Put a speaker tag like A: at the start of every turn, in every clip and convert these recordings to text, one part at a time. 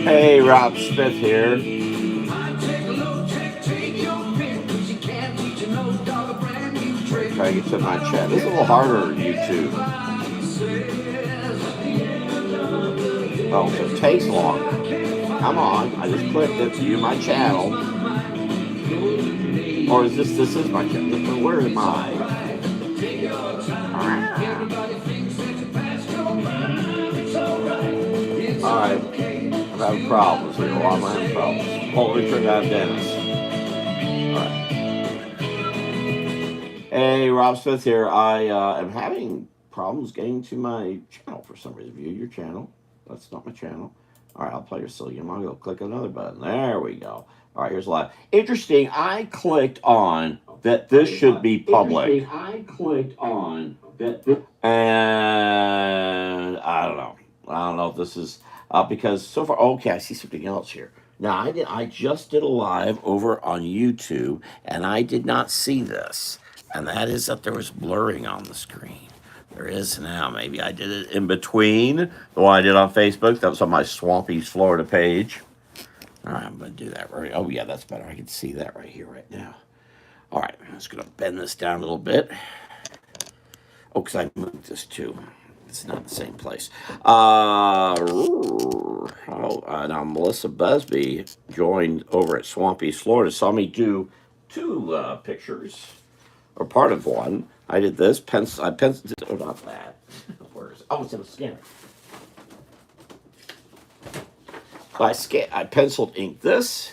A: Hey, Rob Smith here. Try to get to my chat. This is a little harder on YouTube. Oh, so it takes longer. Come on, I just clicked it to view my channel. Or is this is my channel? Where am I? Alright, I'm having problems here. Why am I having problems? Hold me, turn down Dennis. Alright. Hey, Rob Smith here. I am having problems getting to my channel for some reason. View your channel. That's not my channel. Alright, I'll play your silly game. I'll go click another button. There we go. Alright, here's live. Interesting, I clicked on that this should be public. I clicked on that. And I don't know. I don't know if this is because so far. Okay, I see something else here. Now I just did a live over on YouTube, and I did not see this, and that is that there was blurring on the screen. There is now. Maybe I did it in between the one I did on Facebook. That was on my Swampy, Florida page. All right, I'm going to do that right. Oh yeah, that's better. I can see that right here, right now. All right, I'm just going to bend this down a little bit. Oh, because I moved this too. It's not the same place. Now Melissa Busby joined over at Swampy, Florida. Saw me do two pictures, or part of one. I did this. I penciled. Oh, not that. Where is it? Oh, it's in a scanner. I penciled inked this.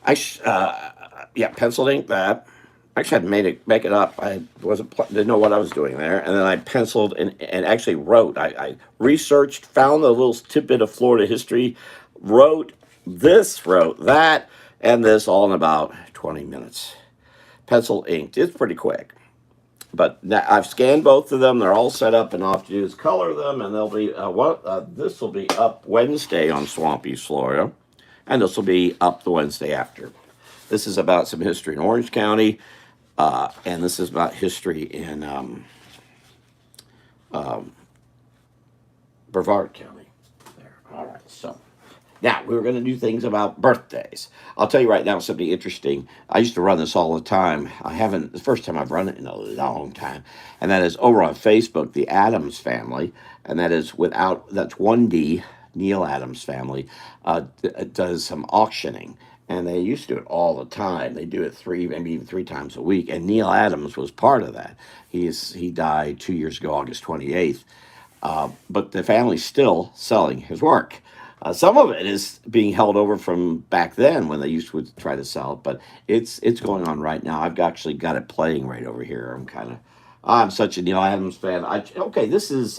A: Penciled inked that. Actually, I make it up. I didn't know what I was doing there, and then I penciled and actually wrote. I researched, found a little tidbit of Florida history, wrote that, and this all in about 20 minutes. Pencil inked. It's pretty quick, but now I've scanned both of them. They're all set up, and all I have to do is color them, and they'll be this will be up Wednesday on Swampy, Florida, and this will be up the Wednesday after. This is about some history in Orange County. And this is about history in Brevard County. There. All right. So now we're going to do things about birthdays. I'll tell you right now something interesting. I used to run this all the time. I haven't. The first time I've run it in a long time, and that is over on Facebook, the Adams family, and that is that's 1D. Neil Adams family does some auctioning. And they used to do it all the time. They do it maybe even three times a week. And Neil Adams was part of that. He died 2 years ago, August 28th. But the family's still selling his work. Some of it is being held over from back then when they used to try to sell it. But it's going on right now. I've actually got it playing right over here. I'm such a Neil Adams fan. This is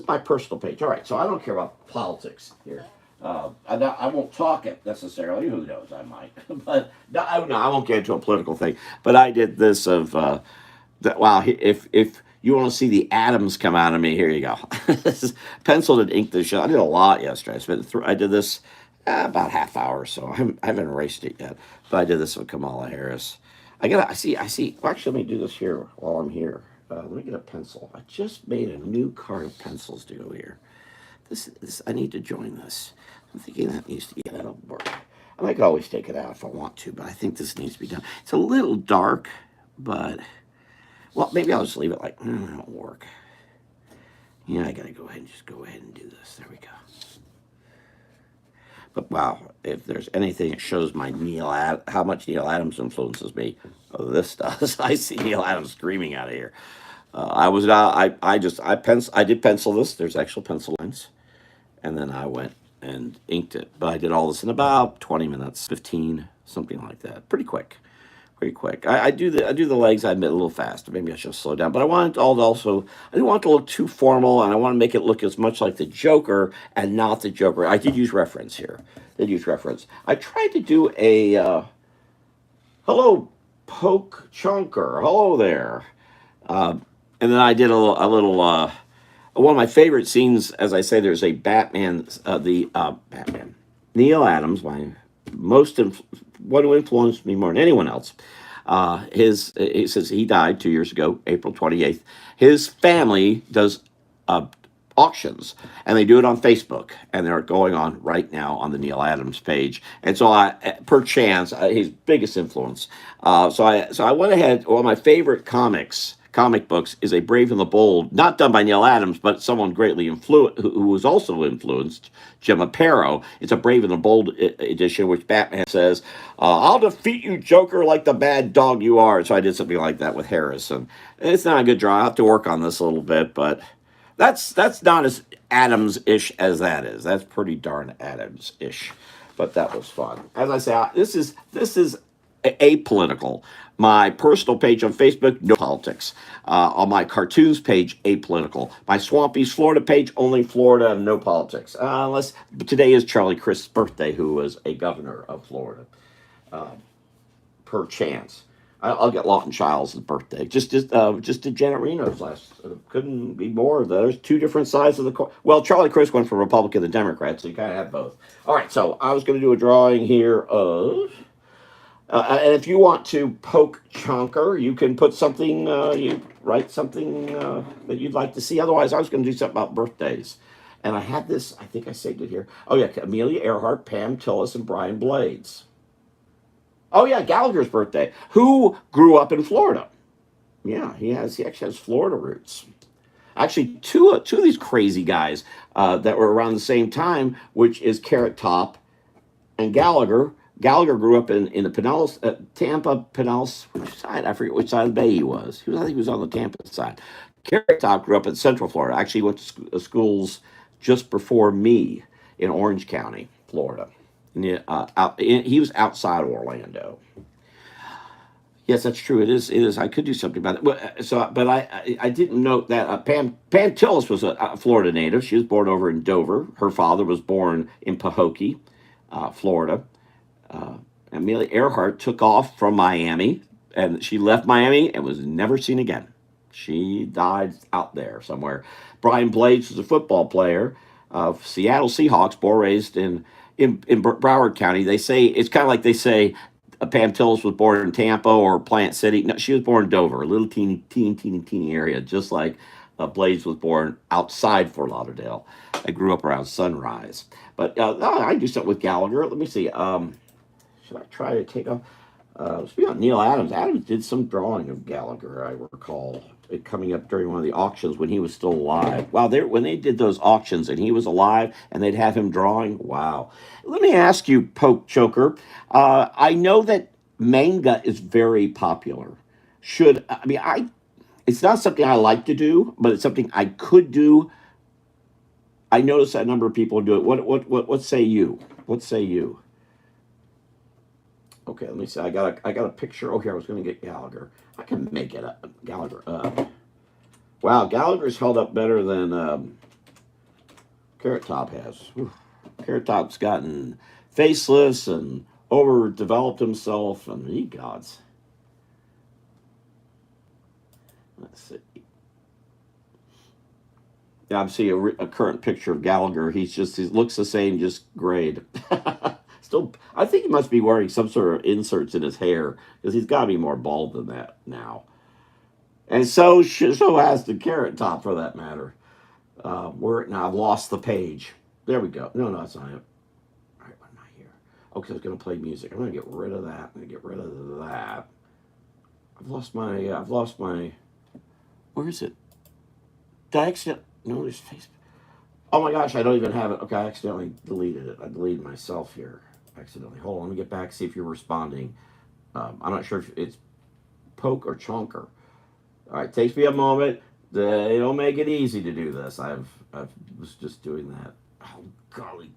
A: my personal page. All right, so I don't care about politics here. I won't talk it necessarily. Who knows? I might, but no, I won't get into a political thing. But I did this of that. Wow, if you want to see the atoms come out of me, here you go. This is penciled and inked this show. I did a lot yesterday. I did this about half hour or so. I haven't erased it yet, but I did this with Kamala Harris. I see. Well, actually, let me do this here while I'm here. Let me get a pencil. I just made a new card of pencils to go here. This I need to join this. I'm thinking that needs to be, that'll work. I could always take it out if I want to, but I think this needs to be done. It's a little dark, but, well, maybe I'll just leave it like, that'll work. Yeah, I gotta go ahead and do this. There we go. But wow, if there's anything that shows how much Neil Adams influences me, this does. I see Neil Adams screaming out of here. I did pencil this. There's actual pencil lines. And then I went and inked it. But I did all this in about 20 minutes, 15, something like that. Pretty quick. I do the legs, I admit, a little fast. Maybe I should slow down. But I didn't want it to look too formal, and I want to make it look as much like the Joker and not the Joker. I did use reference here. I tried to do a hello, Poke Chunker. Hello there. And then I did a little one of my favorite scenes, as I say, there's a Batman, Neil Adams, one who influenced me more than anyone else. He says he died 2 years ago, April 28th. His family does uh, auctions, and they do it on Facebook, and they're going on right now on the Neil Adams page. And so I, per chance, his biggest influence. So I went ahead. One of my favorite comic books is A Brave and the Bold, not done by Neil Adams, but someone greatly who was also influenced, Jim Aparo. It's a Brave and the Bold edition, which Batman says, "I'll defeat you, Joker, like the bad dog you are." So I did something like that with Harrison. It's not a good draw. I have to work on this a little bit, but that's not as Adams-ish as that is. That's pretty darn Adams-ish. But that was fun. As I say, this is apolitical. My personal page on Facebook, no politics. On my cartoons page, apolitical. My Swampies Florida page, only Florida, no politics. Unless today is Charlie Crist's birthday, who was a governor of Florida, per chance. I'll get Lawton Childs' birthday. Just did Janet Reno's last. Couldn't be more. There's two different sides of the coin. Well, Charlie Crist went for Republican and Democrat, so you kind of have both. All right, so I was going to do a drawing here of. And if you want to poke Chonker, you can put something. You write something that you'd like to see. Otherwise, I was going to do something about birthdays. And I had this. I think I saved it here. Oh yeah, Amelia Earhart, Pam Tillis, and Brian Blades. Oh yeah, Gallagher's birthday. Who grew up in Florida? Yeah, he actually has Florida roots. Actually, two of these crazy guys that were around the same time, which is Carrot Top and Gallagher. Gallagher grew up in the Pinellas, Tampa, Pinellas, which side? I forget which side of the bay he was. I think he was on the Tampa side. Carrot Top grew up in Central Florida. Actually, went to schools just before me in Orange County, Florida. He was outside of Orlando. Yes, that's true. It is. It is. I could do something about it. But I didn't note that Pam Tillis was a Florida native. She was born over in Dover. Her father was born in Pahokee, Florida. Amelia Earhart took off from Miami, and she left Miami and was never seen again. She died out there somewhere. Brian Blades was a football player of Seattle Seahawks, born raised in Broward County. They say it's kind of like they say Pam Tillis was born in Tampa or Plant City. No, she was born in Dover, a little teeny area, just like Blades was born outside Fort Lauderdale. I grew up around Sunrise. But I do something with Gallagher. Let me see. Should I try to take off? Speaking of Neil Adams, Adams did some drawing of Gallagher, I recall, it coming up during one of the auctions when he was still alive. Wow, when they did those auctions and he was alive and they'd have him drawing, wow. Let me ask you, Poke Choker, I know that manga is very popular. It's not something I like to do, but it's something I could do. I notice that a number of people do it. What say you? What say you? Okay, let me see. I got a picture. Oh, here I was going to get Gallagher. I can make it up. Gallagher up. Wow, Gallagher's held up better than Carrot Top has. Whew. Carrot Top's gotten faceless and overdeveloped himself, and ye gods. Let's see. Yeah, I'm seeing a current picture of Gallagher. He looks the same, just grayed. Still, I think he must be wearing some sort of inserts in his hair because he's got to be more bald than that now. And so has the Carrot Top, for that matter. Now I've lost the page. There we go. No, that's not it. All right, what am I here? Okay, I was going to play music. I'm going to get rid of that. I'm going to get rid of that. I've lost my. Where is it? Did I accidentally? No, there's Facebook. Oh my gosh, I don't even have it. Okay, I accidentally deleted it. I deleted myself here. Accidentally. Hold on, let me get back, see if you're responding. I'm not sure if it's Poke or Chonker. All right, takes me a moment. They don't make it easy to do this. I was just doing that. Oh golly.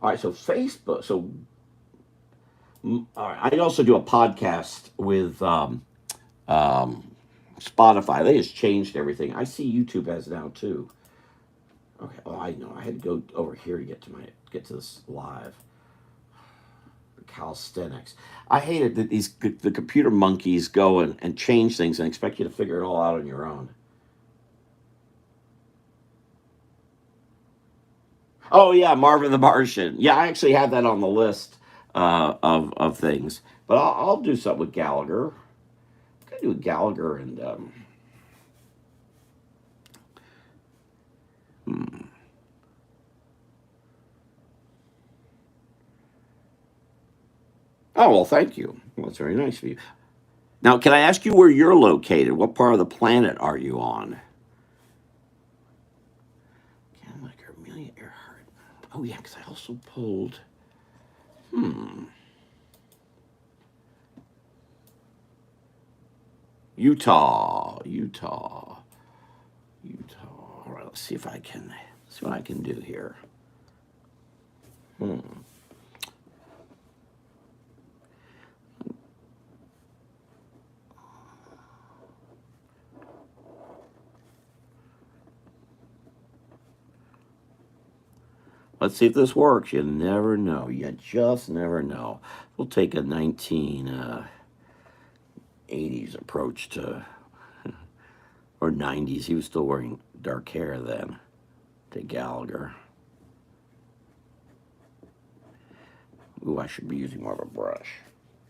A: All right, so Facebook. So, all right, I also do a podcast with Spotify. They just changed everything. I see YouTube has now too. Okay. Oh, I know. I had to go over here to get to this live. Calisthenics. I hate it that the computer monkeys go and change things and expect you to figure it all out on your own. Oh yeah, Marvin the Martian. Yeah, I actually had that on the list of things. But I'll do something with Gallagher. something with Gallagher and hmm. Oh well, thank you. Well, that's very nice of you. Now, can I ask you where you're located? What part of the planet are you on? Gallagher, Amelia Earhart. Oh yeah, because I also pulled. Hmm. Utah, Utah, Utah. All right, let's see if I can see what I can do here. Hmm. Let's see if this works. You never know. You just never know. We'll take a 1980s approach to, or 90s. He was still wearing dark hair then, to Gallagher. Ooh, I should be using more of a brush.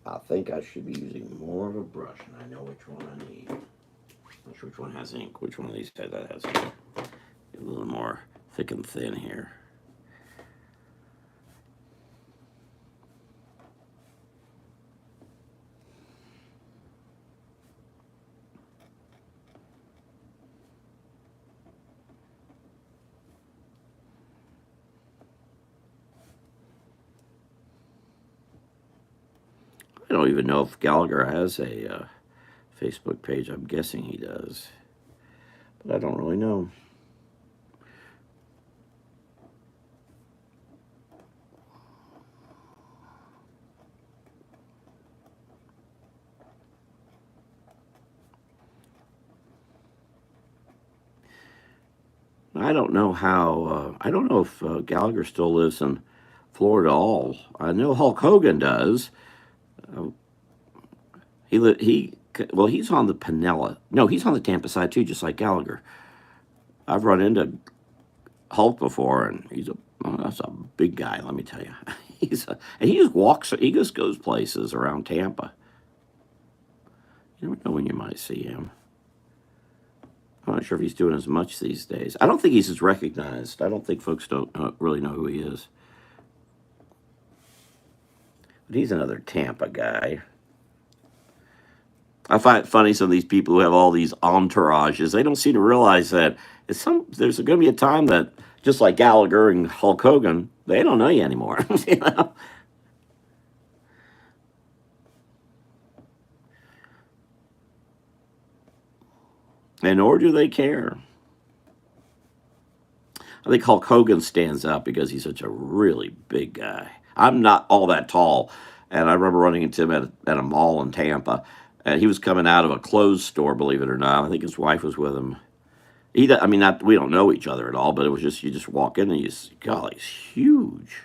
A: I think I should be using more of a brush, and I know which one I need. Not sure which one has ink. Which one of these guys that has ink? A little more thick and thin here. I don't even know if Gallagher has a Facebook page. I'm guessing he does, but I don't really know. I don't know how. I don't know if Gallagher still lives in Florida at all. I know Hulk Hogan does. Uh, well, he's on the Pinella. No, he's on the Tampa side too, just like Gallagher. I've run into Hulk before, and that's a big guy. Let me tell you, and he just walks. He just goes places around Tampa. You never know when you might see him. I'm not sure if he's doing as much these days. I don't think he's as recognized. I don't think folks don't really know who he is. But he's another Tampa guy. I find it funny some of these people who have all these entourages. They don't seem to realize that there's going to be a time that just like Gallagher and Hulk Hogan, they don't know you anymore. You know? And nor do they care. I think Hulk Hogan stands out because he's such a really big guy. I'm not all that tall, and I remember running into him at a mall in Tampa, and he was coming out of a clothes store. Believe it or not, I think his wife was with him. I mean, not we don't know each other at all, but it was just you just walk in and golly, he's huge.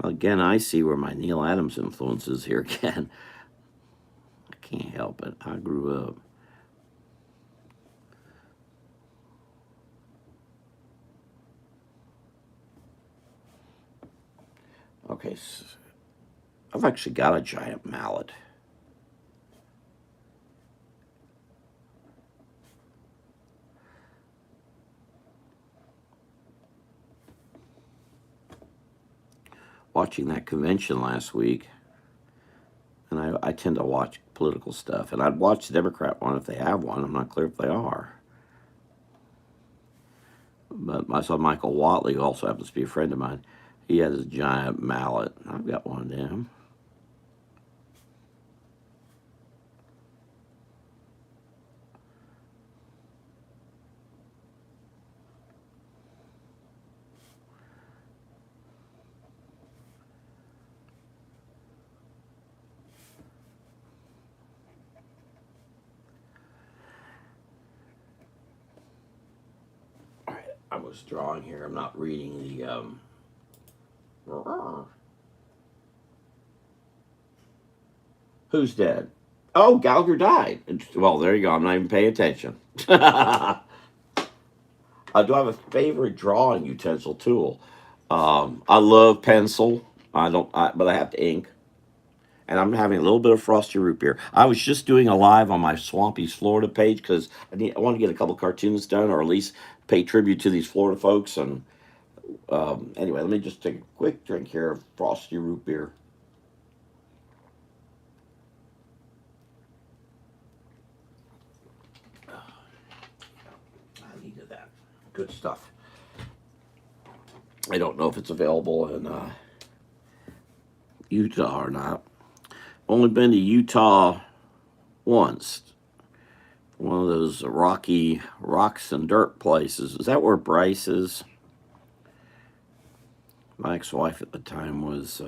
A: Well, again, I see where my Neil Adams influence is here again. I can't help it. I grew up. Okay, so I've actually got a giant mallet. Watching that convention last week, and I tend to watch political stuff, and I'd watch the Democrat one if they have one. I'm not clear if they are. But I saw Michael Watley, who also happens to be a friend of mine. He has a giant mallet. I've got one of them. All right, I was drawing here. I'm not reading the. Who's dead? Oh, Gallagher died. Well, there you go. I'm not even paying attention. I do have a favorite drawing utensil tool. I love pencil. But I have to ink. And I'm having a little bit of frosty root beer. I was just doing a live on my Swampy's Florida page because I want to get a couple cartoons done, or at least pay tribute to these Florida folks. And anyway, let me just take a quick drink here of frosty root beer. I needed that. Good stuff. I don't know if it's available in Utah or not. Only been to Utah once. One of those rocky rocks and dirt places. Is that where Bryce is? My ex-wife at the time was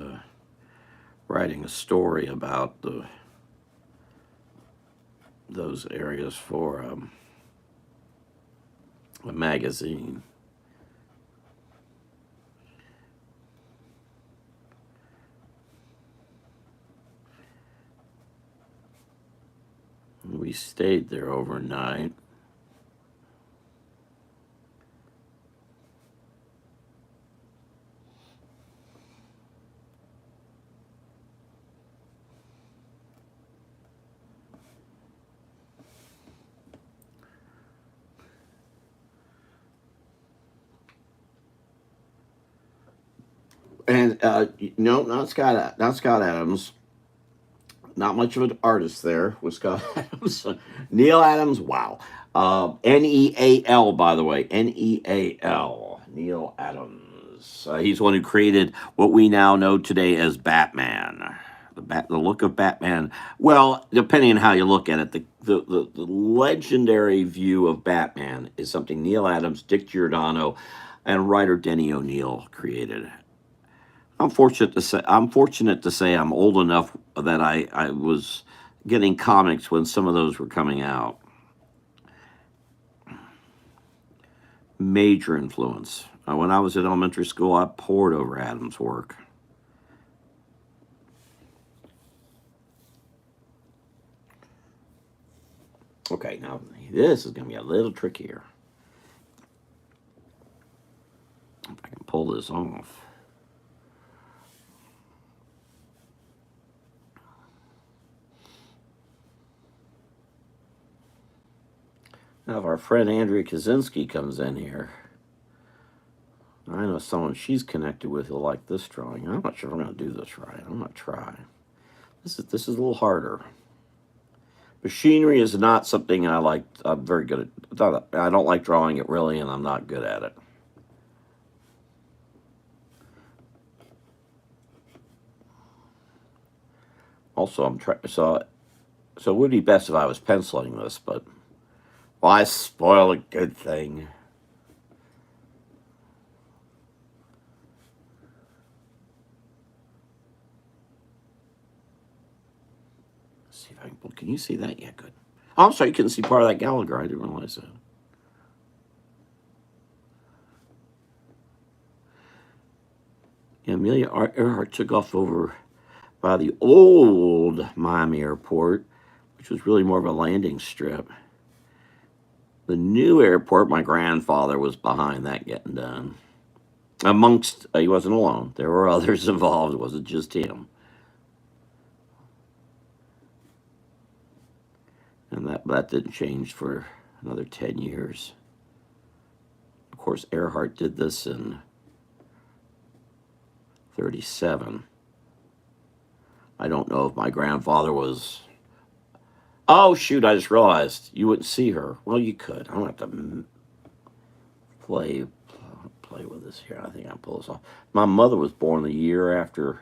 A: writing a story about those areas for a magazine. We stayed there overnight. And no, not Scott Adams. Not much of an artist there with Scott Adams. Neil Adams, wow. Neal, by the way, Neal, Neil Adams. He's the one who created what we now know today as Batman. The look of Batman. Well, depending on how you look at it, the legendary view of Batman is something Neil Adams, Dick Giordano, and writer Denny O'Neil created. I'm fortunate to say I'm old enough that I was getting comics when some of those were coming out. Major influence. When I was in elementary school, I poured over Adams' work. Okay, now this is going to be a little trickier. If I can pull this off. Now, if our friend Andrea Kaczynski comes in here, I know someone she's connected with who'll like this drawing. I'm not sure if I'm going to do this right. I'm going to try. This is a little harder. Machinery is not something I like. I'm very good at. I don't like drawing it really, and I'm not good at it. Also, I'm trying. So it would be best if I was penciling this, but why spoil a good thing? Let's see if I can you see that? Yeah, good. Oh, I'm sorry, you couldn't see part of that Gallagher. I didn't realize that. Yeah, Amelia Earhart took off over by the old Miami airport, which was really more of a landing strip. The new airport, my grandfather was behind that getting done. He wasn't alone. There were others involved. It wasn't just him. And that didn't change for another 10 years. Of course, Earhart did this in 37. I don't know if my grandfather was. Oh, shoot, I just realized you wouldn't see her. Well, you could. I don't have to play with this here. I think I'll pull this off. My mother was born the year after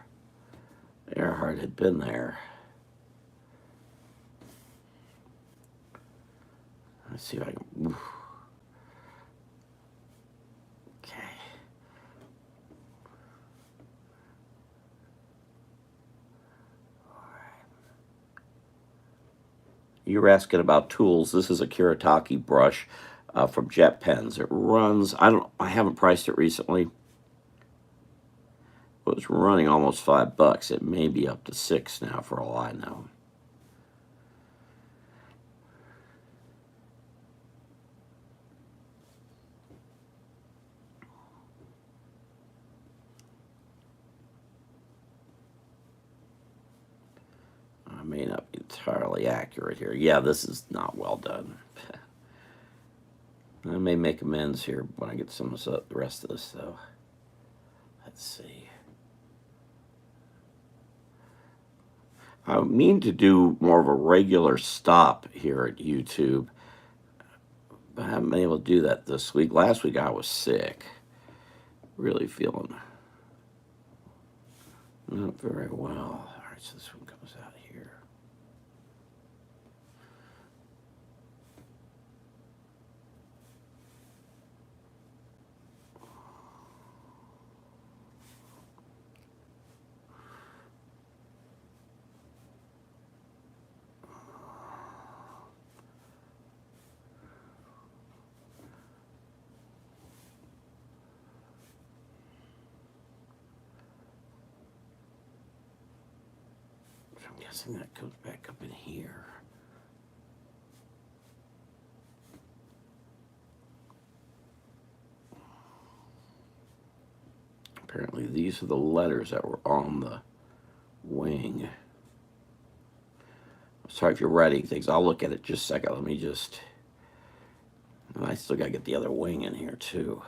A: Earhart had been there. Let's see if I can. Okay. You were asking about tools. This is a Kuretake brush from Jet Pens. It runs. I haven't priced it recently. It was running almost $5. It may be up to $6 now, for all I know. entirely accurate here. Yeah, this is not well done. I may make amends here when I get some of the rest of this, though. Let's see. I mean to do more of a regular stop here at YouTube, but I haven't been able to do that this week. Last week I was sick. Really feeling not very well. All right, so this one comes out here. I'm guessing that goes back up in here. Apparently these are the letters that were on the wing. Sorry if you're writing things. I'll look at it just a second. Let me just... I still got to get the other wing in here, too.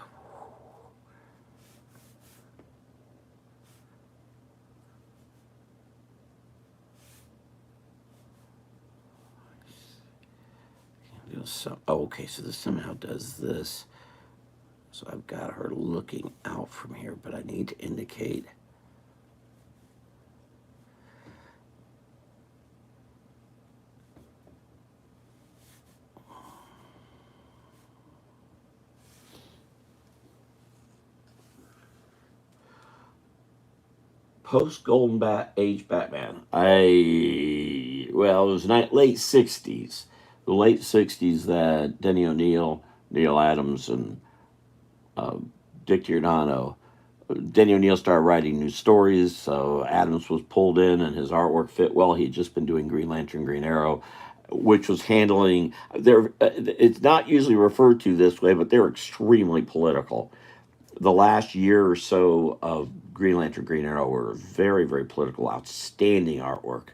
A: So, okay, so this somehow does this. So I've got her looking out from here, but I need to indicate... Post Golden Age Batman. Well, it was late 60s. The late 60s that Denny O'Neil, Neil Adams, and Dick Giordano. Denny O'Neil started writing new stories, so Adams was pulled in and his artwork fit well. He'd just been doing Green Lantern, Green Arrow, which was handling... it's not usually referred to this way, but they're extremely political. The last year or so of Green Lantern, Green Arrow were very, very political, outstanding artwork.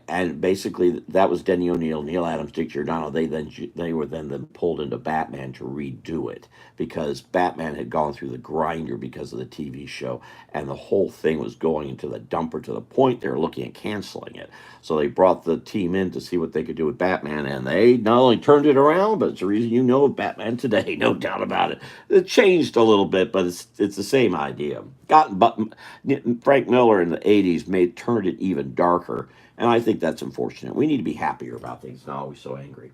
A: And basically, that was Denny O'Neil, Neil Adams, Dick Giordano. They were then pulled into Batman to redo it because Batman had gone through the grinder because of the TV show, and the whole thing was going into the dumper to the point they were looking at canceling it. So they brought the team in to see what they could do with Batman, and they not only turned it around, but it's the reason you know Batman today, no doubt about it. It changed a little bit, but it's the same idea. Frank Miller in the 80s turned it even darker. And I think that's unfortunate. We need to be happier about things, not always so angry.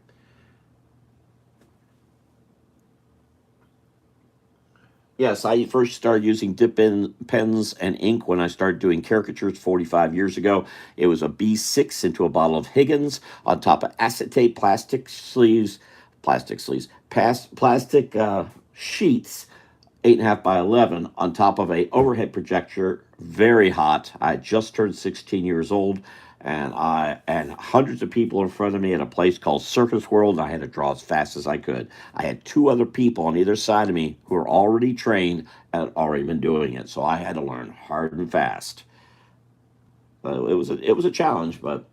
A: Yes, I first started using dip pens and ink when I started doing caricatures 45 years ago. It was a B6 into a bottle of Higgins on top of acetate plastic sheets, 8.5 by 11, on top of a overhead projector, very hot. I had just turned 16 years old. And hundreds of people in front of me at a place called Circus World, and I had to draw as fast as I could. I had two other people on either side of me who were already trained and had already been doing it, so I had to learn hard and fast. It was a challenge, but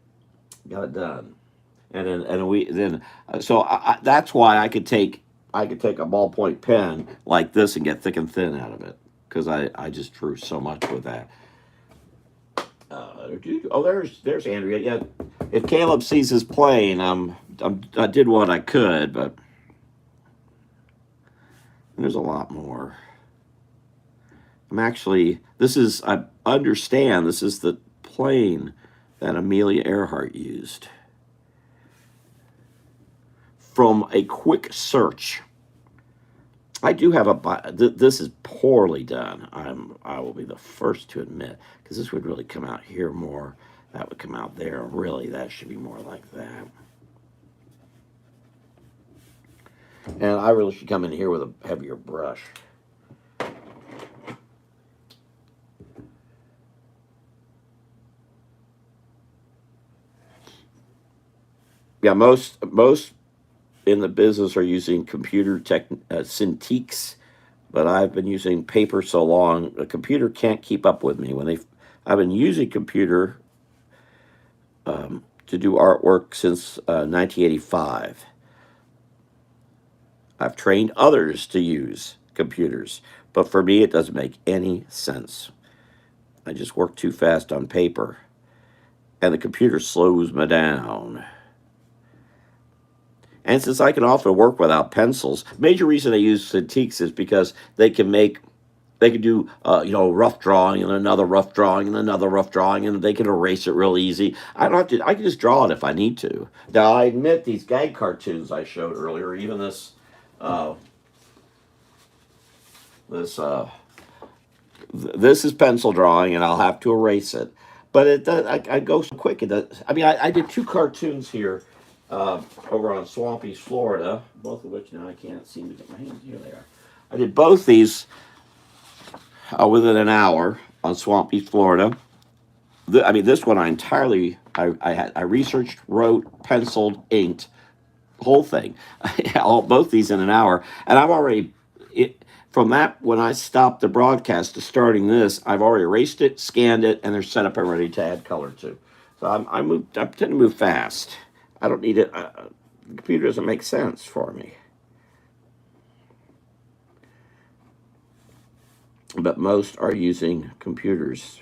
A: got it done. That's why I could take a ballpoint pen like this and get thick and thin out of it because I just drew so much with that. There's Andrea. Yeah, if Caleb sees his plane, I did what I could, but there's a lot more. I understand this is the plane that Amelia Earhart used. From a quick search, I do have this is poorly done. I will be the first to admit, because this would really come out here more. That would come out there. Really, that should be more like that. And I really should come in here with a heavier brush. Yeah, most in the business are using computer Cintiqs, but I've been using paper so long, a computer can't keep up with me. I've been using computer to do artwork since 1985. I've trained others to use computers, but for me, it doesn't make any sense. I just work too fast on paper, and the computer slows me down. And since I can often work without pencils, major reason I use Cintiqs is because they can do rough drawing and another rough drawing and another rough drawing, and they can erase it real easy. I don't have to. I can just draw it if I need to. Now I admit these gag cartoons I showed earlier, even uh, this this is pencil drawing, and I'll have to erase it. But it does. I go so quick. It does. I mean, I did two cartoons here over on Swampy, Florida, both of which now I can't seem to get my hands. Here they are. I did both these within an hour on Swampy, Florida. I mean, this one I researched, wrote, penciled, inked, whole thing, both these in an hour, and I've already from that when I stopped the broadcast to starting this, I've already erased it, scanned it, and they're set up and ready to add color to. So I tend to move fast. I don't need it. The computer doesn't make sense for me. But most are using computers.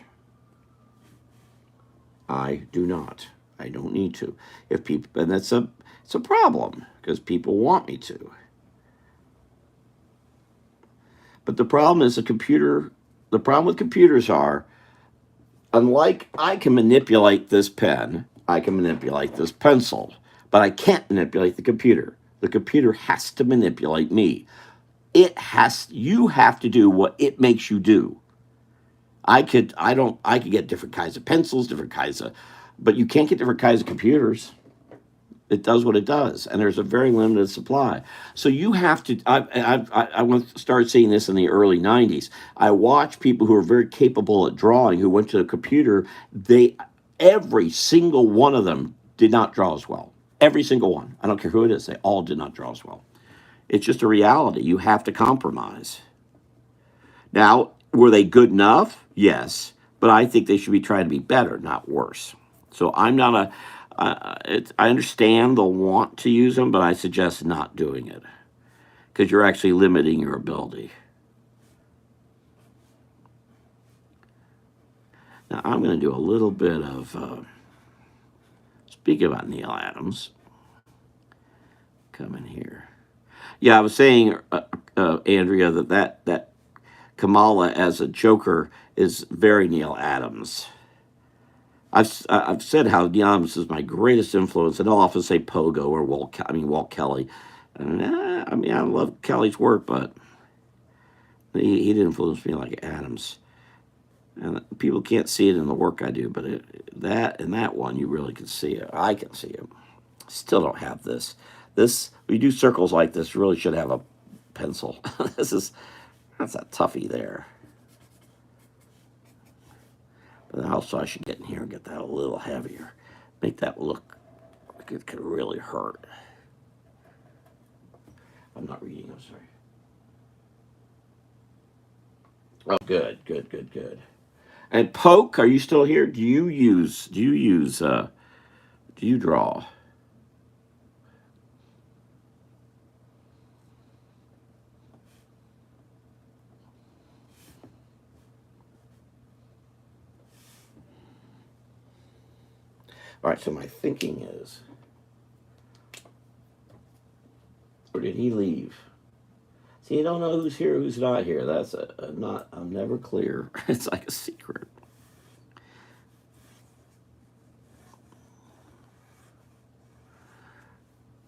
A: I do not. I don't need to. If people, and it's a problem because people want me to. But the problem is the problem with computers are, unlike I can manipulate this pen, I can manipulate this pencil, but I can't manipulate the computer. The computer has to manipulate me. You have to do what it makes you do. I could get different kinds of pencils, but you can't get different kinds of computers. It does what it does, and there's a very limited supply. So you have to. I started seeing this in the early '90s. I watched people who are very capable at drawing who went to the computer. Every single one of them did not draw as well. Every single one. I don't care who it is. They all did not draw as well. It's just a reality. You have to compromise. Now, were they good enough? Yes, but I think they should be trying to be better, not worse. So I'm not a. I understand they'll want to use them, but I suggest not doing it because you're actually limiting your ability. Now I'm going to do a little bit of speaking about Neil Adams. Come in here. Yeah, I was saying, Andrea, that Kamala as a Joker is very Neil Adams. I've said how Neil Adams is my greatest influence, and I'll often say Pogo or Walt Kelly. And, I love Kelly's work, but he didn't influence me like Adams. And people can't see it in the work I do, but that one you really can see it. I can see it. Still don't have this. This when you do circles like this, you really should have a pencil. That's a toughie there. But also I should get in here and get that a little heavier. Make that look like it could really hurt. I'm not reading, I'm sorry. Oh, good. And Poke, are you still here? Do you draw? All right, so my thinking is, or did he leave? See, you don't know who's here, who's not here. That's I'm never clear. It's like a secret.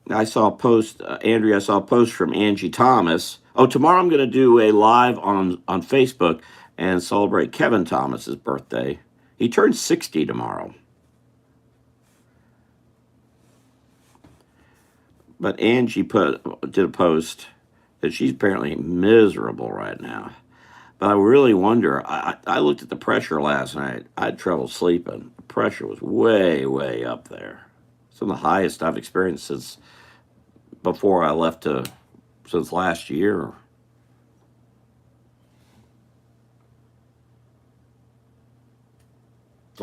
A: I saw a post, Andrea, I saw a post from Angie Thomas. Oh, tomorrow I'm going to do a live on Facebook and celebrate Kevin Thomas's birthday. He turns 60 tomorrow. But Angie did a post that she's apparently miserable right now. But I really wonder. I looked at the pressure last night. I had trouble sleeping. The pressure was way, way up there. Some of the highest I've experienced since before I left since last year.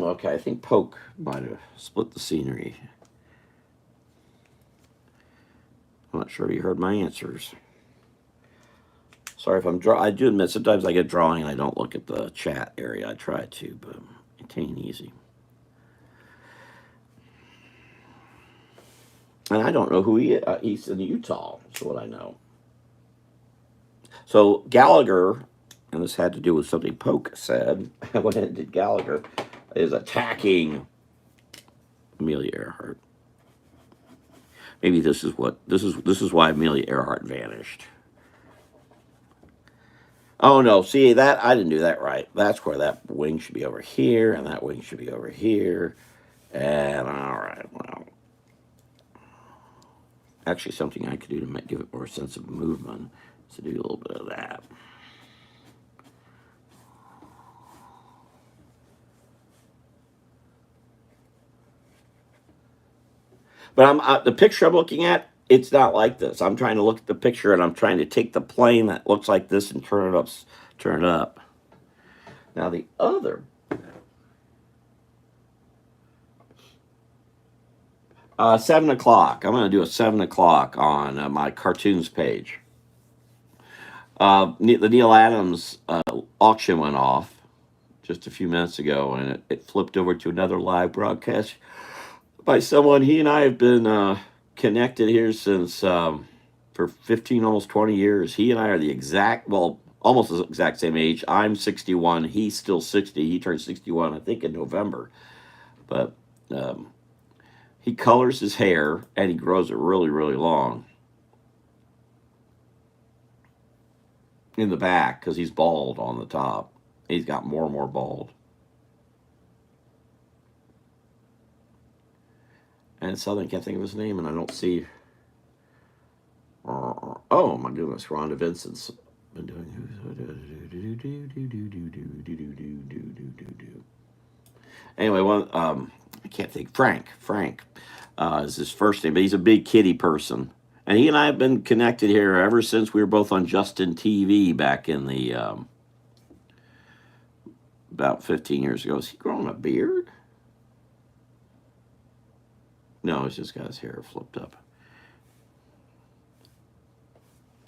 A: Okay, I think Poke might have split the scenery. I'm not sure you heard my answers. Sorry if I'm I do admit sometimes I get drawing and I don't look at the chat area. I try to, but it ain't easy. And I don't know who he is. He's in Utah. That's what I know. So Gallagher, and this had to do with something Poke said when it did Gallagher, is attacking Amelia Earhart. Maybe this is why Amelia Earhart vanished. Oh no, see that I didn't do that right. That's where that wing should be over here, and that wing should be over here. And all right, well, actually something I could do to give it more sense of movement is to do a little bit of that. But the picture I'm looking at, it's not like this. I'm trying to look at the picture and I'm trying to take the plane that looks like this and turn it up. Now the other, 7 o'clock. I'm going to do a 7 o'clock on my cartoons page. The Neil Adams auction went off just a few minutes ago, and it flipped over to another live broadcast by someone. He and I have been connected here since for 15, almost 20 years. He and I are the almost the exact same age. I'm 61. He's still 60. He turned 61, I think, in November. But he colors his hair, and he grows it really, really long in the back because he's bald on the top. He's got more and more bald. And suddenly I can't think of his name, and I don't see. Oh my goodness, Rhonda Vincent's been doing. Anyway, I can't think. Frank is his first name, but he's a big kitty person, and he and I have been connected here ever since we were both on Justin TV back in the about 15 years ago. Is he growing a beard? No, he's just got his hair flipped up.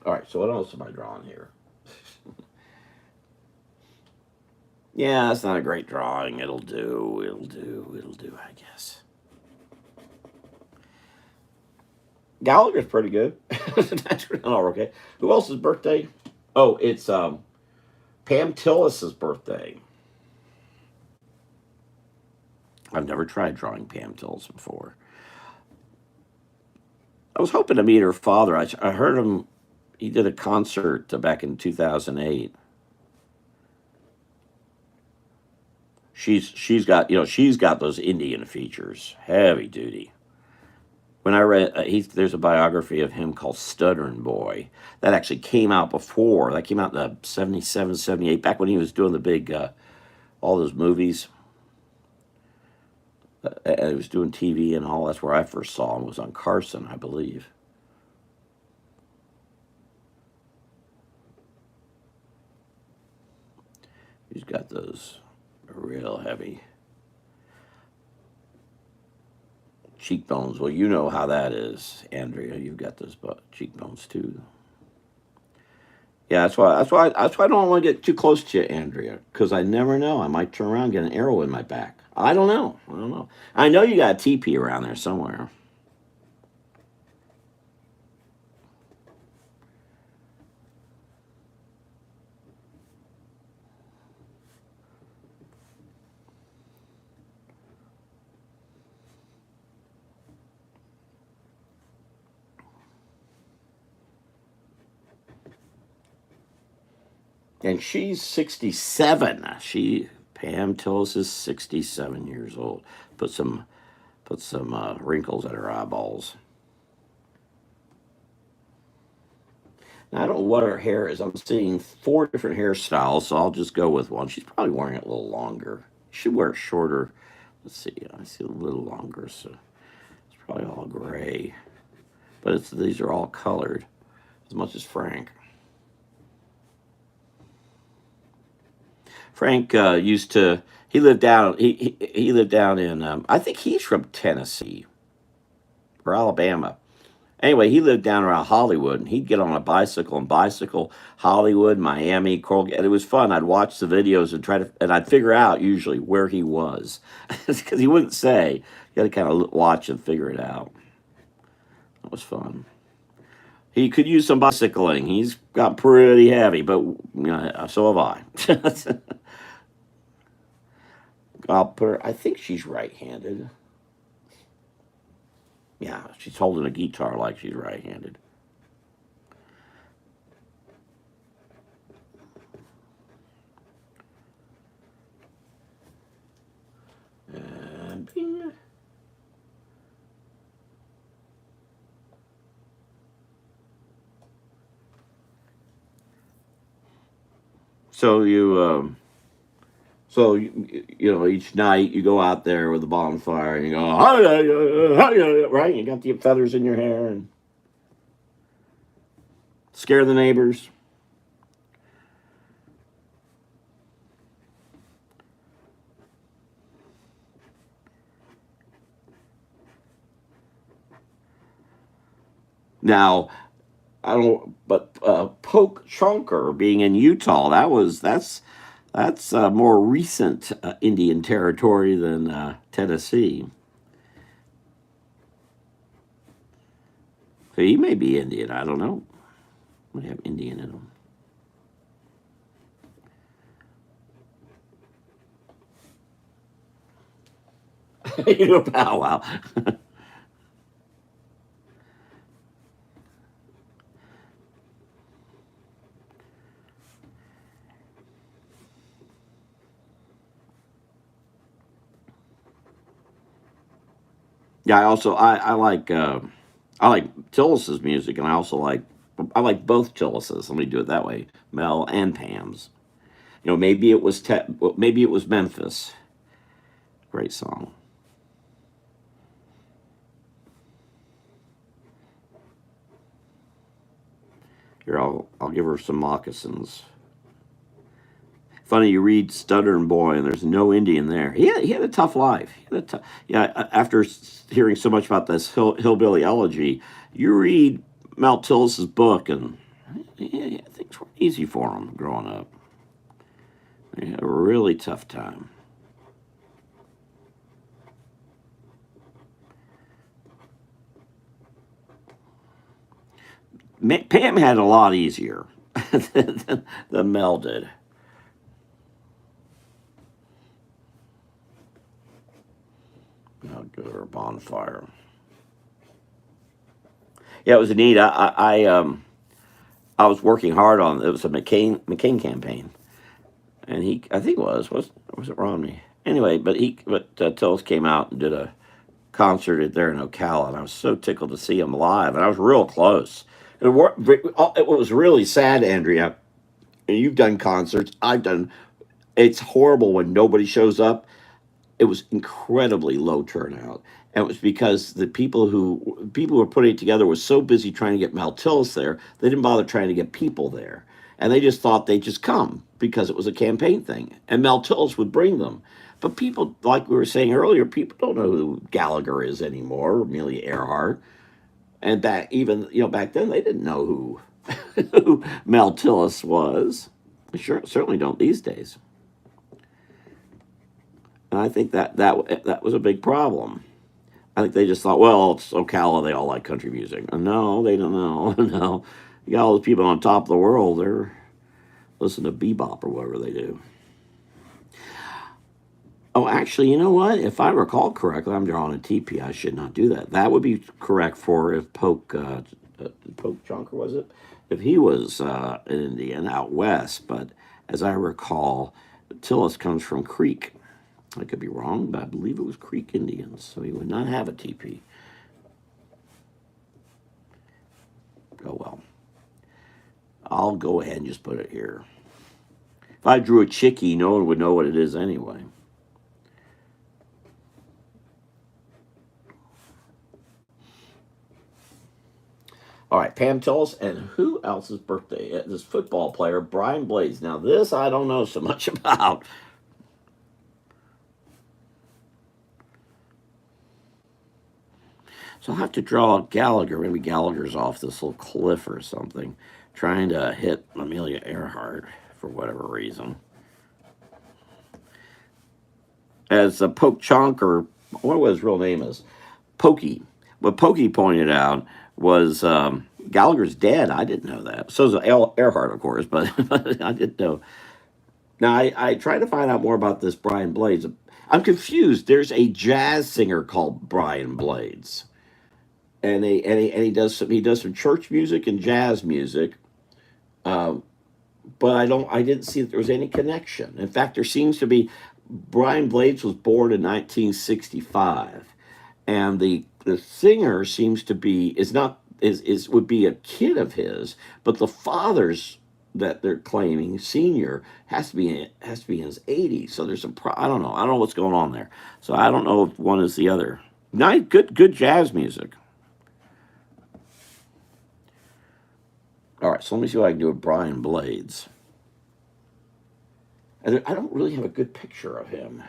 A: All right, so what else am I drawing here? Yeah, that's not a great drawing. It'll do, I guess. Gallagher's pretty good. That's all okay. Who else's birthday? Oh, it's Pam Tillis's birthday. I've never tried drawing Pam Tillis before. I was hoping to meet her father. I heard him. He did a concert back in 2008. She's got those Indian features, heavy duty. When I read there's a biography of him called Stutterin' Boy that actually came out before. That came out in the 77, 78, back when he was doing the big all those movies. And he was doing TV and all. That's where I first saw him. Was on Carson, I believe. He's got those real heavy cheekbones. Well, you know how that is, Andrea. You've got those cheekbones too. Yeah, that's why I don't want to get too close to you, Andrea, because I never know. I might turn around and get an arrow in my back. I don't know. I know you got a teepee around there somewhere. And she's 67. Pam Tillis is 67 years old. Put some wrinkles in her eyeballs. Now, I don't know what her hair is. I'm seeing 4 different hairstyles, so I'll just go with one. She's probably wearing it a little longer. She should wear it shorter. Let's see. I see a little longer, so it's probably all gray. But these are all colored, as much as Frank. Frank used to He lived down in I think he's from Tennessee or Alabama. Anyway, he lived down around Hollywood, and he'd get on a bicycle and bicycle Hollywood, Miami, Coral, and it was fun. I'd watch the videos and and I'd figure out usually where he was, because he wouldn't say. You got to kind of watch and figure it out. It was fun. He could use some bicycling. He's got pretty heavy, but so have I. I'll put her. I think she's right-handed. Yeah, she's holding a guitar like she's right-handed. And bing. So each night you go out there with a bonfire and you go, "Hi-ya, hi-ya," right? You got the feathers in your hair and scare the neighbors. Now, I don't, but Poke Chonker being in Utah, that's more recent Indian territory than Tennessee. So he may be Indian. I don't know. Might have Indian in him. You know, pow wow. Yeah, I like Tillis's music, and I like both Tillises. Let me do it that way, Mel and Pam's. Maybe it was Memphis. Great song. Here, I'll give her some moccasins. Funny, you read Stuttering Boy, and there's no Indian there. He had a tough life. After hearing so much about this hillbilly elegy, you read Mel Tillis's book, and things were easy for him growing up. He had a really tough time. Pam had it a lot easier than Mel did. I'll go to her bonfire. Yeah, it was neat. I was working hard on it. Was a McCain campaign, and I think was it Romney? Anyway, but Tillis came out and did a concert there in Ocala, and I was so tickled to see him live, and I was real close. It was really sad, Andrea. And you've done concerts. I've done. It's horrible when nobody shows up. It was incredibly low turnout, and it was because the people who were putting it together was so busy trying to get Mel Tillis there, they didn't bother trying to get people there, and they just thought they'd just come because it was a campaign thing, and Mel Tillis would bring them. But people, like we were saying earlier, people don't know who Gallagher is anymore, or Amelia Earhart, and back then they didn't know who Mel Tillis was. They certainly don't these days. And I think that was a big problem. I think they just thought, well, it's Ocala, they all like country music. No, they don't know. No, you got all those people on top of the world. They're listening to bebop or whatever they do. Oh, actually, you know what? If I recall correctly, I'm drawing a TP. I should not do that. That would be correct for if Poke Chonker, was it? If he was an Indian out west. But as I recall, Tillis comes from Creek. I could be wrong, but I believe it was Creek Indians, so he would not have a TP. Oh well. I'll go ahead and just put it here. If I drew a chickie, no one would know what it is anyway. All right, Pam Tillis, and who else's birthday? This football player, Brian Blades. Now, this I don't know so much about. So I'll have to draw Gallagher. Maybe Gallagher's off this little cliff or something, trying to hit Amelia Earhart for whatever reason. As Poke Chonk, or what his real name is, Pokey. What Pokey pointed out was Gallagher's dead. I didn't know that. So is Earhart, of course, but, but I didn't know. Now, I tried to find out more about this Brian Blades. I'm confused. There's a jazz singer called Brian Blades, and he does some church music and jazz music. Uh, but I didn't see that there was any connection. In fact, there seems to be. Brian Blades was born in 1965, and the singer seems to be is not is would be a kid of his, but the father's that they're claiming senior has to be in his 80s. So there's I don't know what's going on there. So I don't know if one is the other. Nice, good jazz music. All right, so let me see what I can do with Brian Blades. And I don't really have a good picture of him.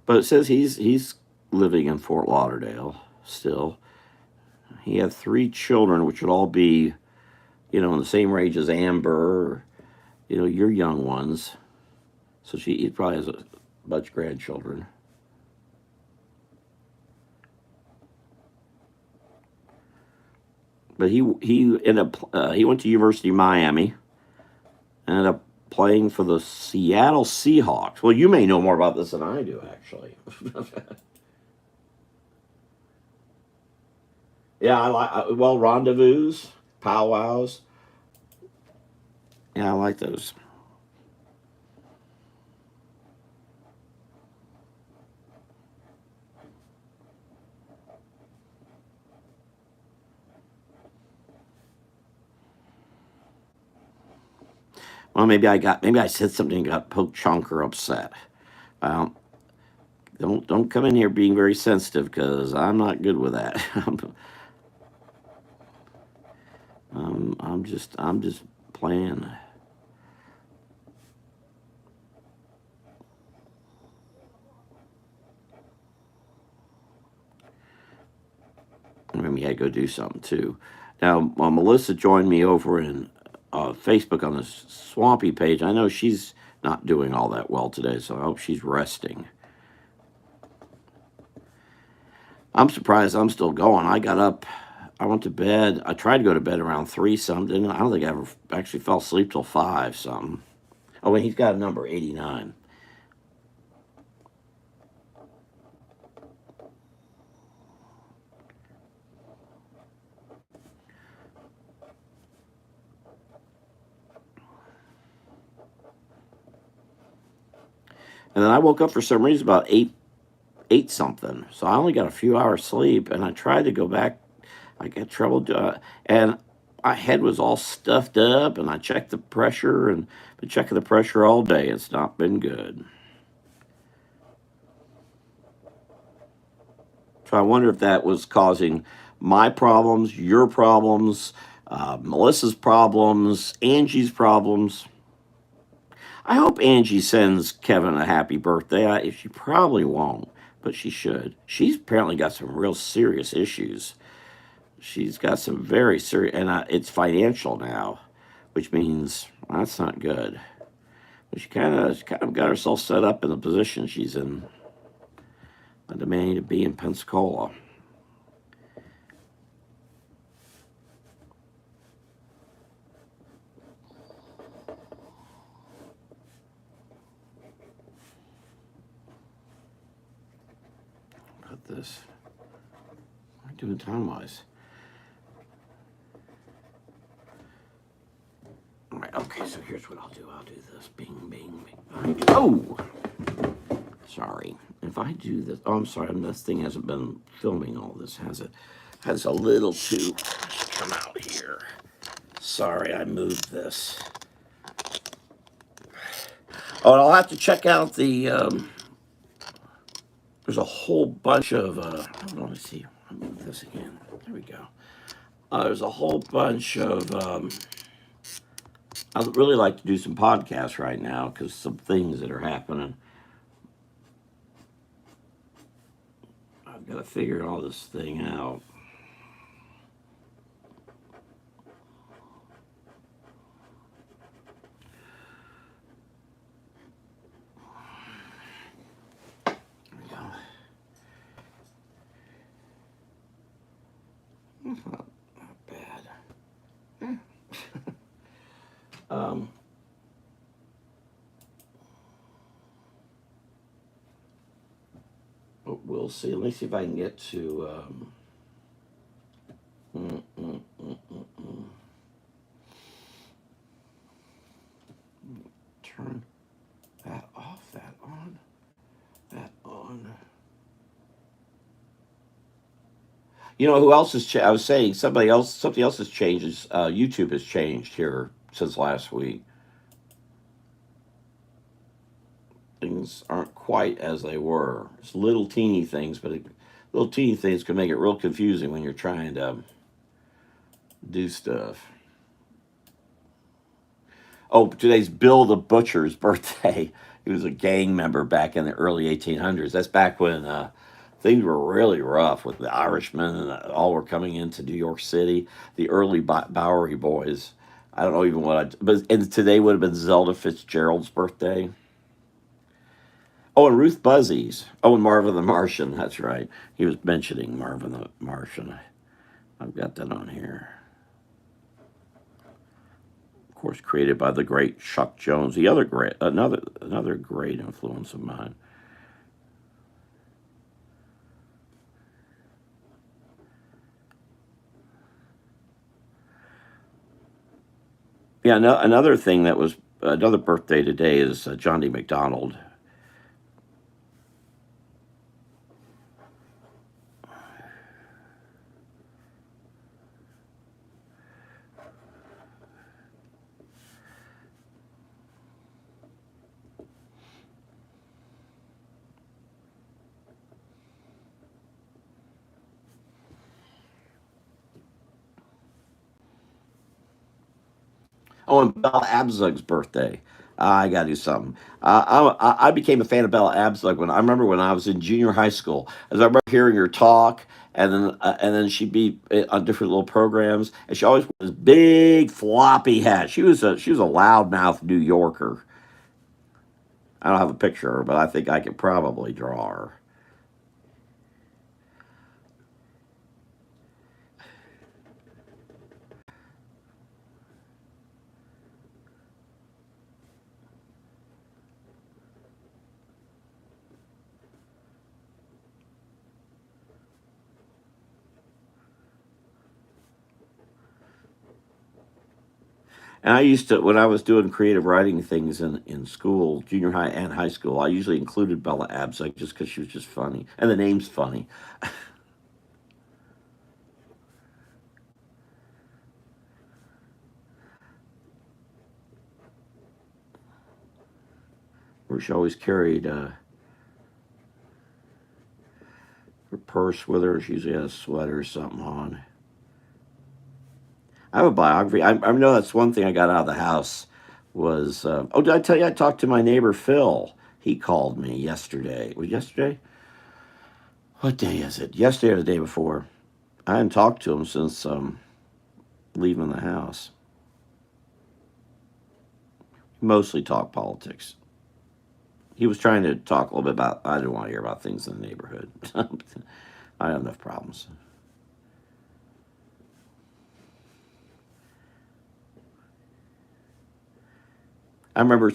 A: But it says he's living in Fort Lauderdale still. He had 3 children, which would all be, in the same range as Amber, or, your young ones. So he probably has a bunch of grandchildren. But he ended up he went to University of Miami, ended up playing for the Seattle Seahawks. Well, you may know more about this than I do, actually. Yeah, I like rendezvous, powwows. Yeah, I like those. Well, maybe I said something and got Poke Chonker upset. Um, don't come in here being very sensitive because I'm not good with that. I'm just playing. Maybe I go do something too. Now, Melissa joined me over in Facebook on the Swampy page. I know she's not doing all that well today, so I hope she's resting. I'm surprised I'm still going. I got up, I went to bed. I tried to go to bed around 3 something. I don't think I ever actually fell asleep till 5 something. Oh, and he's got a number 89. And then I woke up for some reason about 8 something. So I only got a few hours sleep, and I tried to go back. I got trouble, and my head was all stuffed up, and I checked the pressure, and been checking the pressure all day. It's not been good. So I wonder if that was causing my problems, your problems, Melissa's problems, Angie's problems. I hope Angie sends Kevin a happy birthday. She probably won't, but she should. She's apparently got some real serious issues. She's got some very serious, and it's financial now, which means that's not good. But she kind of got herself set up in the position she's in, demanding to be in Pensacola. Put this. What am I doing time-wise? All right, okay, so here's what I'll do. I'll do this. Bing, bing, bing. Oh! Sorry. If I do this, I'm sorry, this thing hasn't been filming all this, has it? Has a little too come out here. Sorry, I moved this. Oh, and I'll have to check out the. There's a whole bunch of. Hold on, let me see. I'll move this again. There we go. There's a whole bunch of. I'd really like to do some podcasts right now because some things that are happening. I've got to figure all this thing out. There we go. Not bad. um, but we'll see. Let me see if I can get to. Mm, mm, mm, mm, mm. Turn that off, that on, that on. You know who else has? I was saying something else has changed. YouTube has changed here since last week. Things aren't quite as they were. It's little teeny things, but little teeny things can make it real confusing when you're trying to do stuff. Oh, today's Bill the Butcher's birthday. He was a gang member back in the early 1800s. That's back when things were really rough with the Irishmen and all were coming into New York City. The early Bowery Boys. I don't know even what I. But and today would have been Zelda Fitzgerald's birthday. Oh, and Ruth Buzzy's. Oh, and Marvin the Martian. That's right. He was mentioning Marvin the Martian. I've got that on here. Of course, created by the great Chuck Jones, the other great, another great influence of mine. Yeah, no, another thing that was another birthday today is John D. McDonald. Oh, and Bella Abzug's birthday. I got to do something. I became a fan of Bella Abzug when I remember when I was in junior high school. As I remember hearing her talk, and then she'd be on different little programs, and she always wore this big floppy hat. She was a loudmouth New Yorker. I don't have a picture of her, but I think I could probably draw her. And I used to, when I was doing creative writing things in school, junior high and high school, I usually included Bella Abzug just because she was just funny. And the name's funny. Where she always carried her purse with her. She usually had a sweater or something on. I have a biography. I know that's one thing I got out of the house was, oh, did I tell you I talked to my neighbor Phil? He called me yesterday. Was it yesterday? What day is it? Yesterday or the day before? I hadn't talked to him since leaving the house. Mostly talk politics. He was trying to talk a little bit about. I didn't want to hear about things in the neighborhood. I have enough problems. I remember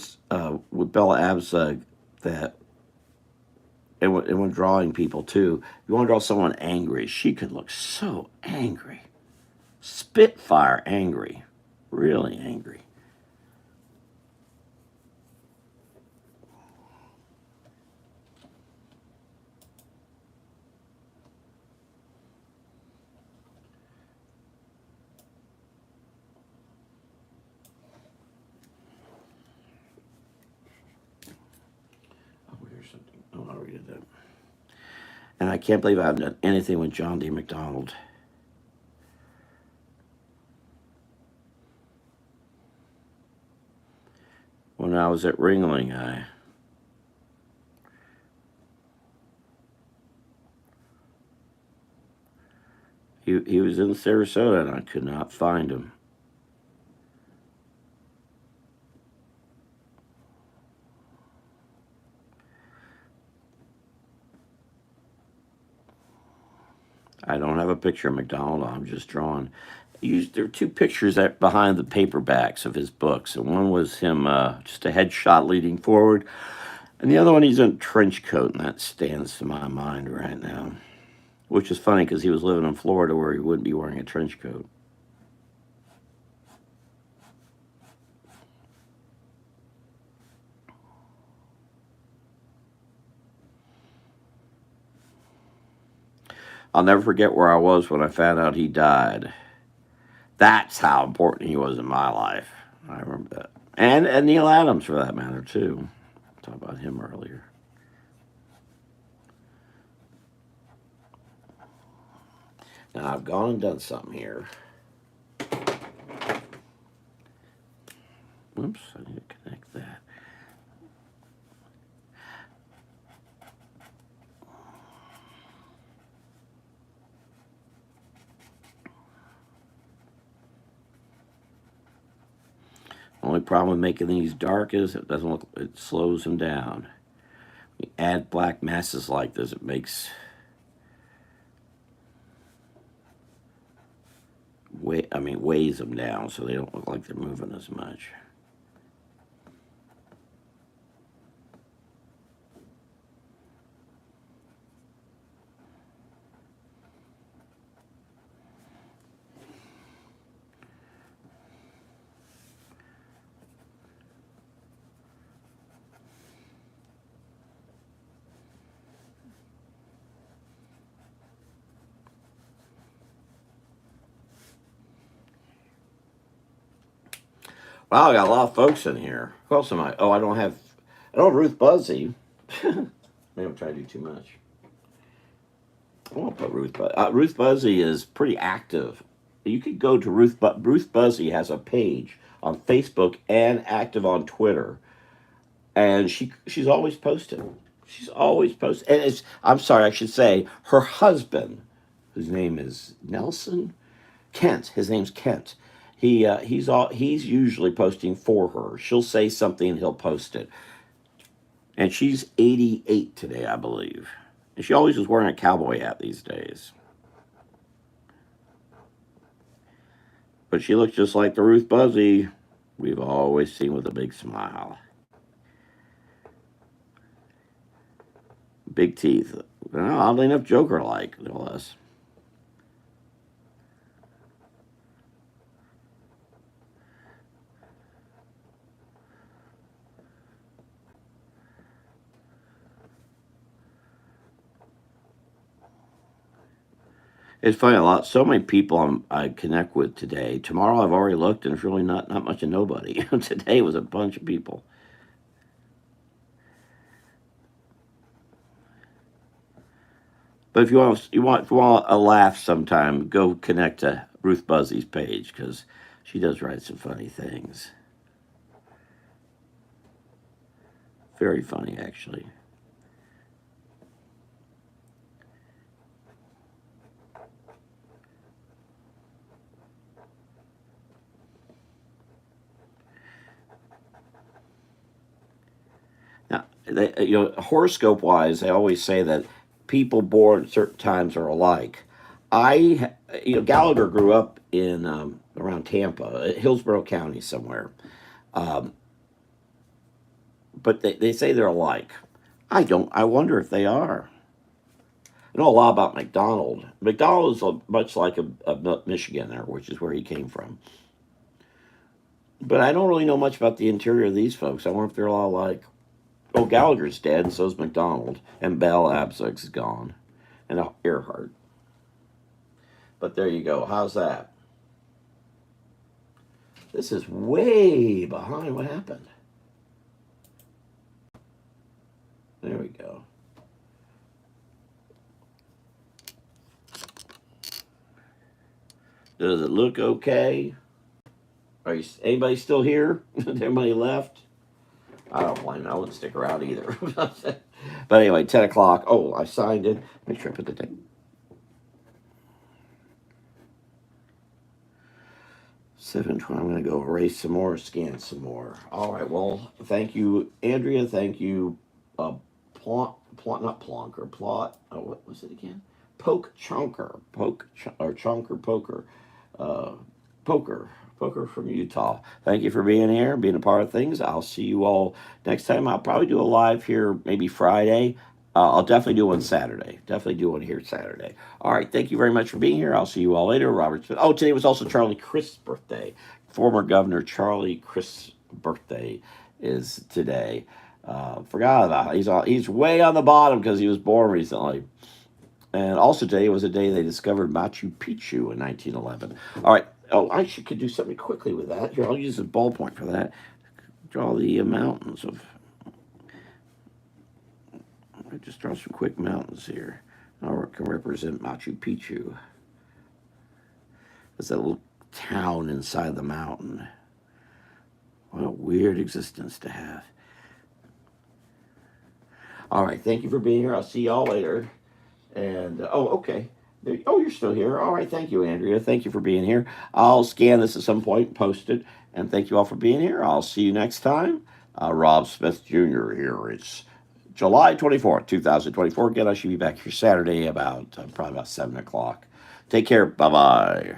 A: with Bella Abzug that, and when drawing people too, you want to draw someone angry. She could look so angry, spitfire angry, really angry. it. And I can't believe I haven't done anything with John D. McDonald. When I was at Ringling, he was in Sarasota, and I could not find him. I don't have a picture of McDonald. I'm just drawing. There are two pictures behind the paperbacks of his books, and one was him just a headshot leading forward, and the other one he's in a trench coat, and that stands to my mind right now. Which is funny because he was living in Florida where he wouldn't be wearing a trench coat. I'll never forget where I was when I found out he died. That's how important he was in my life. I remember that. And Neil Adams, for that matter, too. Talked about him earlier. Now, I've gone and done something here. Oops, I need to connect that. Only problem with making these dark is it slows them down. You add black masses like this, it makes weighs them down so they don't look like they're moving as much. Wow, I got a lot of folks in here. Who else am I? Oh, I don't have Ruth Buzzy. Maybe I'm trying to do too much. I won't put Ruth Buzzy. Ruth Buzzy is pretty active. You could go to Ruth Buzzy has a page on Facebook and active on Twitter, and she's always posting. She's always posting. And I'm sorry, I should say her husband, whose name is Nelson Kent. His name's Kent. He's usually posting for her. She'll say something and he'll post it. And she's 88 today, I believe. And she always is wearing a cowboy hat these days. But she looks just like the Ruth Buzzy we've always seen with a big smile. Big teeth. Well, oddly enough, Joker-like, no less. It's funny, so many people I connect with today. Tomorrow I've already looked, and it's really not much of nobody. Today was a bunch of people. But if you want a laugh sometime, go connect to Ruth Buzzy's page because she does write some funny things. Very funny, actually. Now, horoscope wise, they always say that people born at certain times are alike. Gallagher grew up in around Tampa, Hillsborough County somewhere. Um, but they say they're alike. I wonder if they are. I know a lot about McDonald. McDonald is much like a Michiganer, which is where he came from. But I don't really know much about the interior of these folks. I wonder if they're a lot alike. Oh, Gallagher's dead, and so's McDonald. And Bell Abzug's gone. And Earhart. But there you go. How's that? This is way behind. What happened? There we go. Does it look okay? Anybody still here? Everybody left? I don't blame them. I wouldn't stick around either. But anyway, 10 o'clock. Oh, I signed it. Make sure I put the date. 7:20. I'm going to go erase some more, scan some more. All right. Well, thank you, Andrea. Thank you, not Plonker, Plot. Oh, what was it again? Poke Chunker. Or Chunker Poker. Uh, Poker. Poker from Utah. Thank you for being here, being a part of things. I'll see you all next time. I'll probably do a live here maybe Friday. I'll definitely do one Saturday. Definitely do one here Saturday. All right. Thank you very much for being here. I'll see you all later. Robert Smith. Oh, today was also Charlie Crist's birthday. Former Governor Charlie Crist's birthday is today. Forgot about it. He's way on the bottom because he was born recently. And also today was a day they discovered Machu Picchu in 1911. All right. Oh, could do something quickly with that. Here, I'll use a ballpoint for that. Draw the mountains of. I just draw some quick mountains here. Now can represent Machu Picchu. It's that little town inside the mountain. What a weird existence to have. All right. Thank you for being here. I'll see y'all later. And, okay. You're still here. All right. Thank you, Andrea. Thank you for being here. I'll scan this at some point and post it. And thank you all for being here. I'll see you next time. Rob Smith Jr. here. It's July 24th, 2024. Again, I should be back here Saturday probably about 7 o'clock. Take care. Bye-bye.